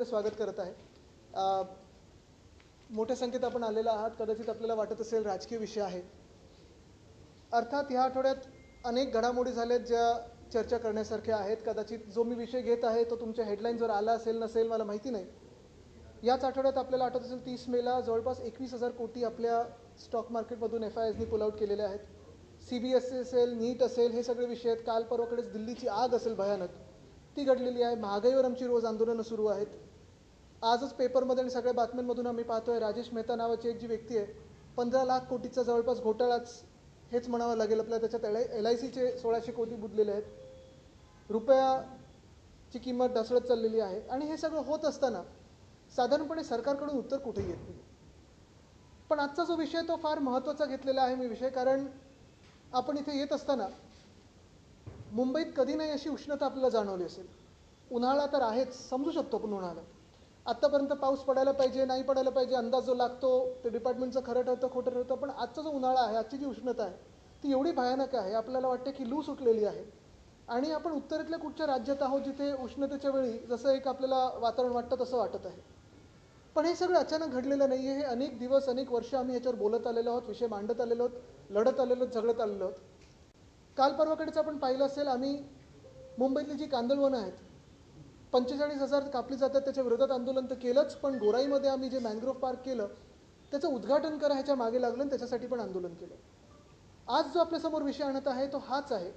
स्वागत करत आहे। मोठ्या संख्येत आपण आलेला आहात। कदाचित आपल्याला वाटत असेल राजकीय विषय आहे। अर्थात ह्या आठवड्यात अनेक घडामोडी झाल्यात ज्या चर्चा करण्यासारख्या आहेत। कदाचित जो मी विषय घेत आहे तो तुमच्या हेडलाईन्सवर आला असेल नसेल मला माहिती नाही। याच आठवड्यात आपल्याला आठवत असेल 30 मेला जवळपास 21,000 कोटी आपल्या स्टॉक मार्केटमधून FISनी पुल आउट केलेले आहेत। CBSE असेल, नीट असेल, हे सगळे विषय आहेत। काल परवाकडेच दिल्लीची आग असेल भयानक, ती घडलेली आहे। महागाईवर आमची रोज आंदोलनं सुरू आहेत। आजच पेपरमध्ये आणि सगळ्या बातम्यांमधून आम्ही पाहतोय राजेश मेहता नावाची एक जी व्यक्ती आहे, 15 लाख कोटीचा जवळपास घोटाळाच हेच म्हणावं लागेल आपल्याला। त्याच्यात LICचे 1600 कोटी बुडलेले आहेत। रुपयाची किंमत ढासळत चाललेली आहे आणि हे सगळं होत असताना साधारणपणे सरकारकडून उत्तर कुठेही येत नाही। पण आजचा जो विषय तो फार महत्त्वाचा घेतलेला आहे मी विषय, कारण आपण इथे येत असताना मुंबईत कधी नाही अशी उष्णता आपल्याला जाणवली असेल। उन्हाळा तर आहेच, समजू शकतो आपण उन्हाळा। आत्तापर्यंत पाऊस पडायला पाहिजे नाही पडायला पाहिजे अंदाज जो लागतो ते डिपार्टमेंटचं खरं ठरतं खोटं ठरतं, पण आजचा जो उन्हाळा आहे, आजची जी उष्णता आहे ती एवढी भयानक आहे, आपल्याला वाटते की लू सुटलेली आहे। आणि आपण उत्तरेतल्या कुठच्या राज्यात आहोत जिथे उष्णतेच्या वेळी जसं एक आपल्याला वातावरण वाटतं तसं वाटत आहे। पण हे सगळं अचानक घडलेलं नाही आहे। हे अनेक दिवस अनेक वर्ष आम्ही याच्यावर बोलत आलेलो आहोत, विषय मांडत आलेलो आहोत, लढत आलेलो आहोत, झगडत आलेलो आहोत। काल परवाकडेच आपण पाहिलं असेल, आम्ही मुंबईतली जी कांदळवनं आहेत 45,000 कापली जातात त्याच्या विरोधात आंदोलन तर केलंच, पण गोराईमध्ये आम्ही जे मॅनग्रोव्ह पार्क केलं त्याचं उद्घाटन करा ह्याच्या मागे लागलं आणि त्याच्यासाठी पण आंदोलन केलं। आज जो आपल्यासमोर विषय आणत आहे तो हाच आहे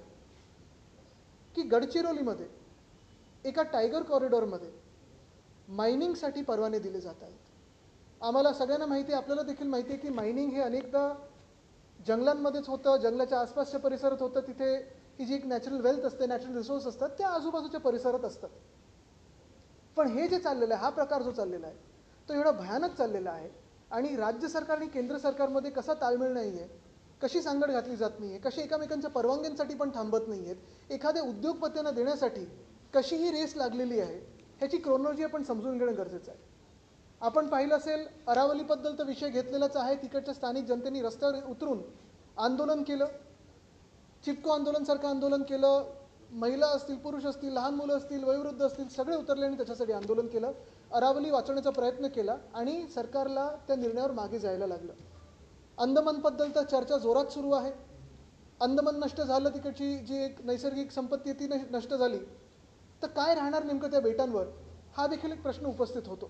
की गडचिरोलीमध्ये एका टायगर कॉरिडॉरमध्ये मायनिंगसाठी परवाने दिले जात आहेत। आम्हाला सगळ्यांना माहिती आहे, आपल्याला देखील माहिती आहे की मायनिंग हे अनेकदा जंगलांमध्येच होतं, जंगलाच्या आसपासच्या परिसरात होतं। तिथे ही जी एक नॅचरल वेल्थ असते, नॅचरल रिसोर्स असतात त्या आजूबाजूच्या परिसरात असतात। पण हे जे चाललेलं आहे, हा प्रकार जो चाललेला आहे तो एवढा भयानक चाललेला आहे आणि राज्य सरकार आणि केंद्र सरकारमध्ये कसा ताळमेळ नाही आहे, कशी सांगड घातली जात नाही आहे, कशी एकमेकांच्या परवानग्यांसाठी पण थांबत नाही आहेत, एखाद्या उद्योगपत्यांना देण्यासाठी कशी ही रेस लागलेली आहे, ह्याची क्रोनॉलॉजी आपण समजून घेणं गरजेचं आहे। आपण पाहिलं असेल अरावलीबद्दल तर विषय घेतलेलाच आहे। तिकडच्या स्थानिक जनतेने रस्त्यावर उतरून आंदोलन केलं, चिपको आंदोलनसारखं आंदोलन केलं। महिला असतील, पुरुष असतील, लहान मुलं असतील, वयोवृद्ध असतील, सगळे उतरले आणि त्याच्यासाठी आंदोलन केलं। अरावली वाचवण्याचा प्रयत्न केला आणि सरकारला त्या निर्णयावर मागे जायला लागलं। अंदमानबद्दल तर चर्चा जोरात सुरू आहे। अंदमान नष्ट झालं, तिकडची जी एक नैसर्गिक संपत्ती ती नष्ट झाली तर काय राहणार नेमकं त्या बेटांवर, हा देखील एक प्रश्न उपस्थित होतो।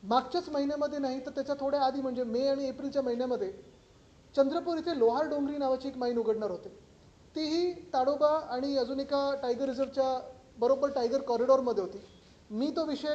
मागच्याच महिन्यामध्ये नाही तर त्याच्या थोड्या आधी म्हणजे मे आणि एप्रिलच्या महिन्यामध्ये चंद्रपूर इथे लोहार डोंगरी नावाची एक माईन उघडणार होते। तीही ताडोबा आणि अजून एका टायगर रिझर्वच्या बरोबर टायगर कॉरिडॉरमध्ये होती। मी तो विषय